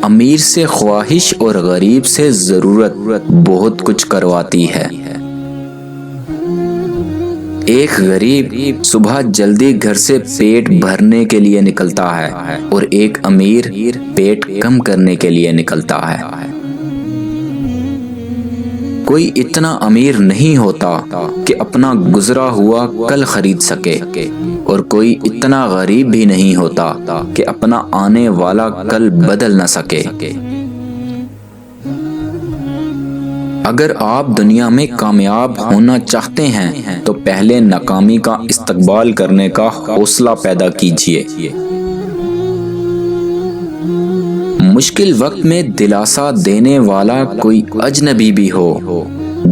امیر سے خواہش اور غریب سے ضرورت بہت کچھ کرواتی ہے۔ ایک غریب صبح جلدی گھر سے پیٹ بھرنے کے لیے نکلتا ہے اور ایک امیر پیٹ کم کرنے کے لیے نکلتا ہے۔ کوئی اتنا امیر نہیں ہوتا کہ اپنا گزرا ہوا کل خرید سکے، اور کوئی اتنا غریب بھی نہیں ہوتا کہ اپنا آنے والا کل بدل نہ سکے۔ اگر آپ دنیا میں کامیاب ہونا چاہتے ہیں تو پہلے ناکامی کا استقبال کرنے کا حوصلہ پیدا کیجیے۔ مشکل وقت میں دلاسا دینے والا کوئی اجنبی بھی ہو،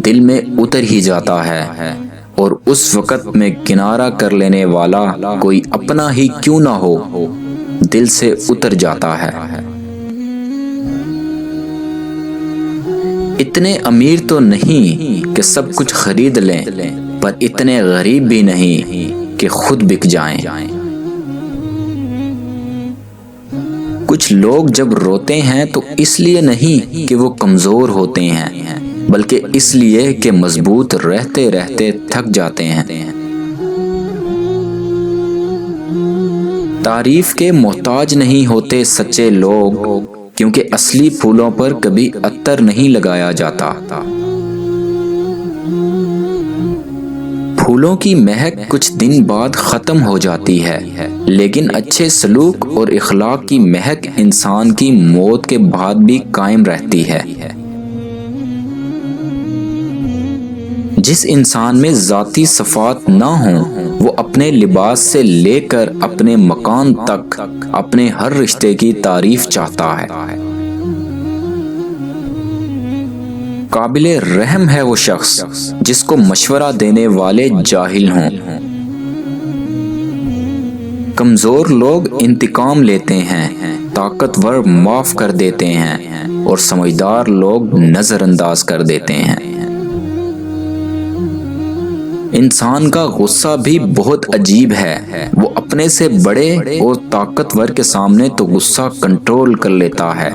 دل میں اتر ہی جاتا ہے، اور اس وقت میں کنارہ کر لینے والا کوئی اپنا ہی کیوں نہ ہو، دل سے اتر جاتا ہے۔ اتنے امیر تو نہیں کہ سب کچھ خرید لیں، پر اتنے غریب بھی نہیں کہ خود بک جائیں۔ کچھ لوگ جب روتے ہیں تو اس لیے نہیں کہ وہ کمزور ہوتے ہیں، بلکہ اس لیے کہ مضبوط رہتے رہتے تھک جاتے ہیں۔ تعریف کے محتاج نہیں ہوتے سچے لوگ، کیونکہ اصلی پھولوں پر کبھی عطر نہیں لگایا جاتا۔ پھولوں کی مہک کچھ دن بعد ختم ہو جاتی ہے، لیکن اچھے سلوک اور اخلاق کی مہک انسان کی موت کے بعد بھی قائم رہتی ہے۔ جس انسان میں ذاتی صفات نہ ہوں، وہ اپنے لباس سے لے کر اپنے مکان تک اپنے ہر رشتے کی تعریف چاہتا ہے۔ قابل رحم ہے وہ شخص جس کو مشورہ دینے والے جاہل ہوں۔ کمزور لوگ انتقام لیتے ہیں، طاقتور معاف کر دیتے ہیں، اور سمجھدار لوگ نظر انداز کر دیتے ہیں۔ انسان کا غصہ بھی بہت عجیب ہے، وہ اپنے سے بڑے اور طاقتور کے سامنے تو غصہ کنٹرول کر لیتا ہے،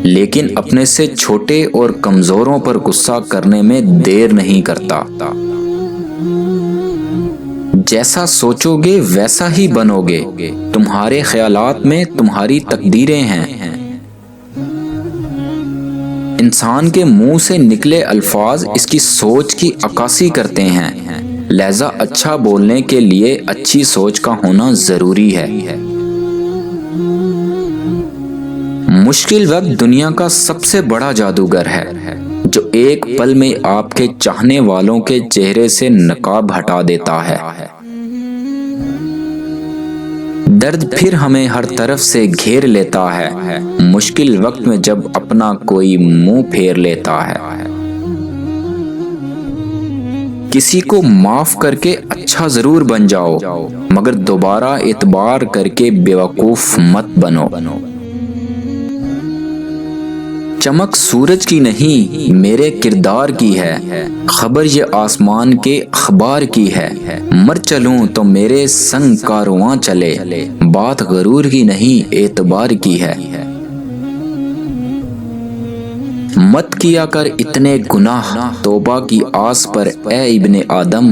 لیکن اپنے سے چھوٹے اور کمزوروں پر غصہ کرنے میں دیر نہیں کرتا۔ جیسا سوچو گے ویسا ہی بنو گے، تمہارے خیالات میں تمہاری تقدیریں ہیں۔ انسان کے منہ سے نکلے الفاظ اس کی سوچ کی عکاسی کرتے ہیں، لہذا اچھا بولنے کے لیے اچھی سوچ کا ہونا ضروری ہے۔ مشکل وقت دنیا کا سب سے بڑا جادوگر ہے، جو ایک پل میں آپ کے چاہنے والوں کے چہرے سے نقاب ہٹا دیتا ہے۔ درد پھر ہمیں ہر طرف سے گھیر لیتا ہے، مشکل وقت میں جب اپنا کوئی منہ پھیر لیتا ہے۔ کسی کو معاف کر کے اچھا ضرور بن جاؤ، مگر دوبارہ اعتبار کر کے بیوقوف مت بنو۔ چمک سورج کی نہیں میرے کردار کی ہے، خبر یہ آسمان کے اخبار کی ہے۔ مر چلوں تو میرے سنگ کارواں چلے، بات غرور کی نہیں اعتبار کی ہے۔ مت کیا کر اتنے گناہ، توبہ کی آس پر اے ابن آدم،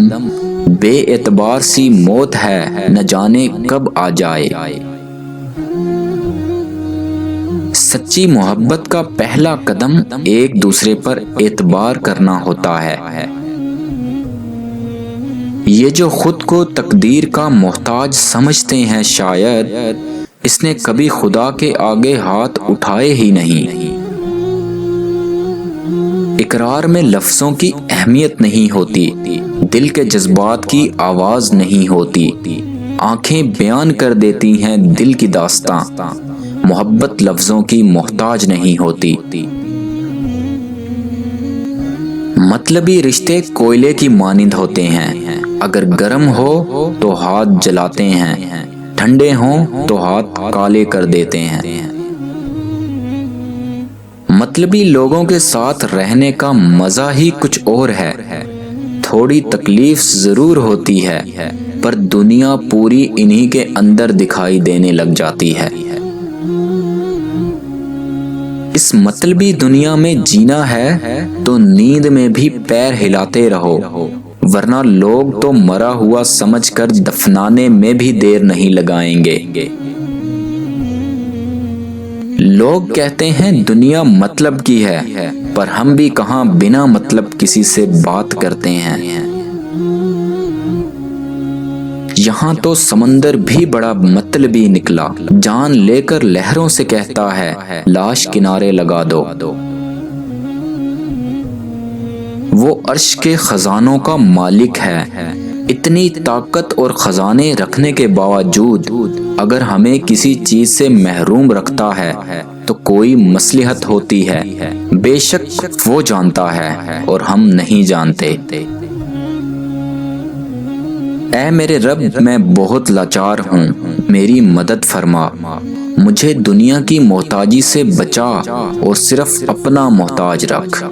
بے اعتبار سی موت ہے نہ جانے کب آ جائے۔ سچی محبت کا پہلا قدم ایک دوسرے پر اعتبار کرنا ہوتا ہے۔ یہ جو خود کو تقدیر کا محتاج سمجھتے ہیں، شاید اس نے کبھی خدا کے آگے ہاتھ اٹھائے ہی نہیں۔ اقرار میں لفظوں کی اہمیت نہیں ہوتی، دل کے جذبات کی آواز نہیں ہوتی۔ آنکھیں بیان کر دیتی ہیں دل کی داستاں، محبت لفظوں کی محتاج نہیں ہوتی۔ مطلبی رشتے کوئلے کی مانند ہوتے ہیں، اگر گرم ہو تو ہاتھ جلاتے ہیں، ٹھنڈے ہوں تو ہاتھ کالے کر دیتے ہیں۔ مطلبی لوگوں کے ساتھ رہنے کا مزہ ہی کچھ اور ہے۔ تھوڑی تکلیف ضرور ہوتی ہے، پر دنیا پوری انہی کے اندر دکھائی دینے لگ جاتی ہے۔ اس مطلبی دنیا میں جینا ہے تو نیند میں بھی پیر ہلاتے رہو، ورنہ لوگ تو مرا ہوا سمجھ کر دفنانے میں بھی دیر نہیں لگائیں گے۔ لوگ کہتے ہیں دنیا مطلب کی ہے، پر ہم بھی کہاں بنا مطلب کسی سے بات کرتے ہیں۔ یہاں تو سمندر بھی بڑا مطلبی نکلا، جان لے کر لہروں سے کہتا ہے لاش کنارے لگا دو۔ وہ عرش کے خزانوں کا مالک ہے، اتنی طاقت اور خزانے رکھنے کے باوجود اگر ہمیں کسی چیز سے محروم رکھتا ہے تو کوئی مصلحت ہوتی ہے، بے شک وہ جانتا ہے اور ہم نہیں جانتے۔ اے میرے رب، میں بہت لاچار ہوں، میری مدد فرما، مجھے دنیا کی محتاجی سے بچا اور صرف اپنا محتاج رکھ۔